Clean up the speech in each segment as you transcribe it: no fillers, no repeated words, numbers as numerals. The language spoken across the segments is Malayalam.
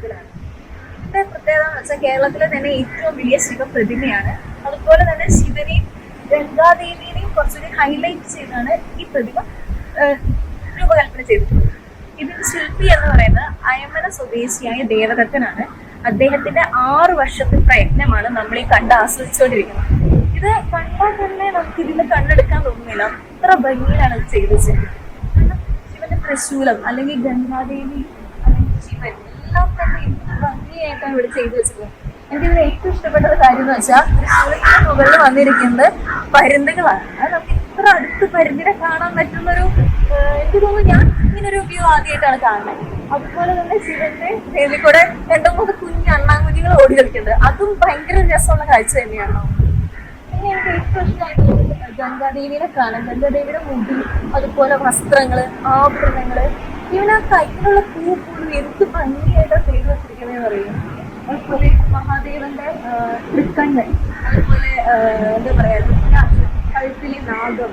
ക്ഷേത്രത്തിലാണ്. ഇതിന്റെ പ്രത്യേകത എന്ന് വെച്ചാൽ കേരളത്തിലെ തന്നെ ഏറ്റവും വലിയ ശിവപ്രതിമയാണ്. അതുപോലെ തന്നെ ശിവനെയും ഗംഗാദേവിയെയും കുറച്ചുകൂടി ഹൈലൈറ്റ് ചെയ്താണ് ഈ പ്രതിമ രൂപകൽപ്പന ചെയ്തിട്ടുള്ളത്. ഇതിന്റെ ശില്പി എന്ന് പറയുന്നത് അയമന സ്വദേശിയായ ദേവദത്തനാണ്. അദ്ദേഹത്തിന്റെ 6 വർഷത്തെ പ്രയത്നമാണ് നമ്മൾ ഈ കണ്ട് ആസ്വദിച്ചുകൊണ്ടിരിക്കുന്നത്. ഇത് കണ്ടാൽ തന്നെ നമുക്ക് ഇതിന് കണ്ണെടുക്കാൻ തോന്നുന്നില്ല, അത്ര ഭംഗിയിലാണ് ഇത് ചെയ്തു വെച്ചിരിക്കുന്നത്. കാരണം ശിവന്റെ ത്രിശൂലം അല്ലെങ്കിൽ ഗംഗാദേവി അല്ലെങ്കിൽ ശിവൻ എല്ലാം തന്നെ എന്ത് ഭംഗിയായിട്ടാണ് ഇവിടെ ചെയ്തു വെച്ചിട്ടുള്ളത്. എനിക്കിതിന് ഏറ്റവും ഇഷ്ടപ്പെട്ട കാര്യം എന്ന് വെച്ചാൽ ത്രിശൂലത്തിന്റെ മുകളിൽ വന്നിരിക്കുന്നത് പരുന്തുകളാണ്. അത് നമുക്ക് ഇത്ര അടുത്ത് പരുന്തിനെ കാണാൻ പറ്റുന്നൊരു, എനിക്ക് തോന്നുന്നു ഞാൻ ഇങ്ങനൊരു വ്യൂ ആദ്യമായിട്ടാണ് കാണുന്നത്. അതുപോലെ തന്നെ ശിവന്റെ ദേവി കൂടെ 2-3 കുഞ്ഞ് അണ്ണാങ്കുഞ്ഞുങ്ങൾ ഓടി കളിക്കുന്നത്, അതും ഭയങ്കര രസമുള്ള കാഴ്ച തന്നെയാണ്. പിന്നെ എനിക്ക് ഏറ്റവും ഇഷ്ടമായിട്ടുള്ളത് ഗംഗാദേവിനെ കാണാം. ഗംഗാദേവിയുടെ മുടി, അതുപോലെ വസ്ത്രങ്ങള്, ആഭരണങ്ങള്, ഇവന് ആ കയ്യിലുള്ള പൂ പോലും എന്ത് ഭംഗിയായിട്ടാണ് ചെയ്തു വെച്ചിരിക്കുന്നതെന്ന് പറയും. അതുപോലെ മഹാദേവന്റെ തൃക്കണ്ണ്, അതുപോലെ എന്താ പറയാ കഴുത്തിലെ നാഗം,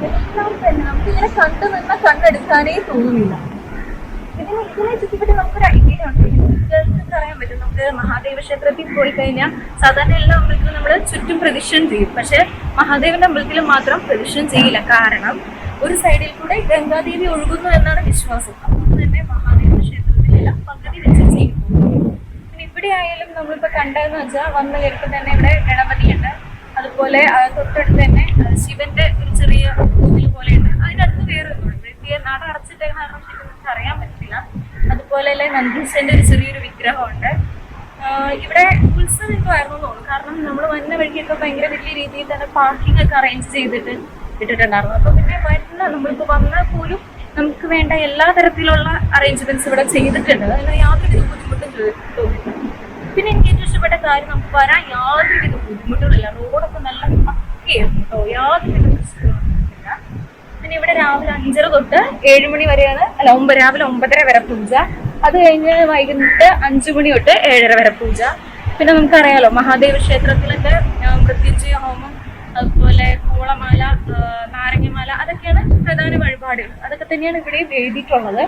എല്ലാം തന്നെ നമുക്കിങ്ങനെ കണ്ടു നിന്നാൽ കണ്ടെടുക്കാനേ തോന്നുന്നില്ല. ഇതിനെ ചുറ്റിപ്പറ്റി നമുക്കൊരു ഐഡിയ ഉണ്ട്. നിങ്ങൾക്ക് അറിയാൻ പറ്റും, നമുക്ക് മഹാദേവ ക്ഷേത്രത്തിൽ പോയി കഴിഞ്ഞാൽ സാധാരണ എല്ലാ അമ്പലത്തിലും നമ്മൾ ചുറ്റും പ്രദക്ഷിണം ചെയ്യും. പക്ഷെ മഹാദേവന്റെ അമ്പലത്തിൽ മാത്രം പ്രദക്ഷിണം ചെയ്യില്ല. കാരണം ഒരു സൈഡിൽ കൂടെ ഗംഗാദേവി ഒഴുകുന്നു എന്നാണ് വിശ്വാസം. അതുകൊണ്ട് തന്നെ മഹാദേവ ക്ഷേത്രത്തിലെല്ലാം പകുതി വെച്ച് ചെയ്യും. പിന്നെ ഇവിടെ ആയാലും നമ്മളിപ്പോ കണ്ടതെന്ന് വെച്ചാൽ വന്നു കഴിയുമ്പോൾ തന്നെ ഇവിടെ ഗണപതിയുണ്ട്. അതുപോലെ തൊട്ടടുത്ത് തന്നെ ശിവന്റെ ഒരു ചെറിയ പൂതിൽ പോലെയുണ്ട്. അതിനടുത്ത് വേറെ നട അടച്ചിട്ടേക്കുന്ന കാരണം നമുക്ക് അറിയാൻ പറ്റില്ല. അതുപോലെ തന്നെ നന്ദീശന്റെ ഒരു ചെറിയൊരു വിഗ്രഹമുണ്ട്. ഇവിടെ ഉത്സവം എന്തോ ആയിരുന്നു തോന്നുന്നു. കാരണം നമ്മൾ വന്ന വഴിക്കൊക്കെ ഭയങ്കര വലിയ രീതിയിൽ തന്നെ പാർക്കിംഗ് ഒക്കെ അറേഞ്ച് ചെയ്തിട്ട് ഇട്ടിട്ടുണ്ടായിരുന്നു. അപ്പൊ പിന്നെ നമ്മളിപ്പോ വന്നാൽ പോലും നമുക്ക് വേണ്ട എല്ലാ തരത്തിലുള്ള അറേഞ്ച്മെന്റ്സ് ഇവിടെ ചെയ്തിട്ടുണ്ട്. അതിന് യാതൊരു ബുദ്ധിമുട്ടും തോന്നില്ല. പിന്നെ എനിക്ക് ഏറ്റവും ഇഷ്ടപ്പെട്ട കാര്യം, നമുക്ക് വരാൻ യാതൊരുവിധ ബുദ്ധിമുട്ടുകളില്ല. റോഡൊക്കെ നല്ല പക്കയായിരുന്നു കേട്ടോ, യാതൊരുവിധ പ്രശ്നമൊന്നുമില്ല. പിന്നെ ഇവിടെ രാവിലെ 5:30 തൊട്ട് 7 മണി വരെയാണ്, രാവിലെ 9:30 വരെ പൂജ. അത് കഴിഞ്ഞ് വൈകുന്നേരത്ത് 5 മണി തൊട്ട് 7:30 വരെ പൂജ. പിന്നെ നമുക്കറിയാലോ മഹാദേവ ക്ഷേത്രത്തിലൊക്കെ മൃത്യുഞ്ജയ ഹോമം, അതുപോലെ കൂളമാല, നാരങ്ങമാല, അതൊക്കെയാണ് പ്രധാന വഴിപാടുകൾ. അതൊക്കെ തന്നെയാണ് ഇവിടെ എഴുതിയിട്ടുള്ളത്.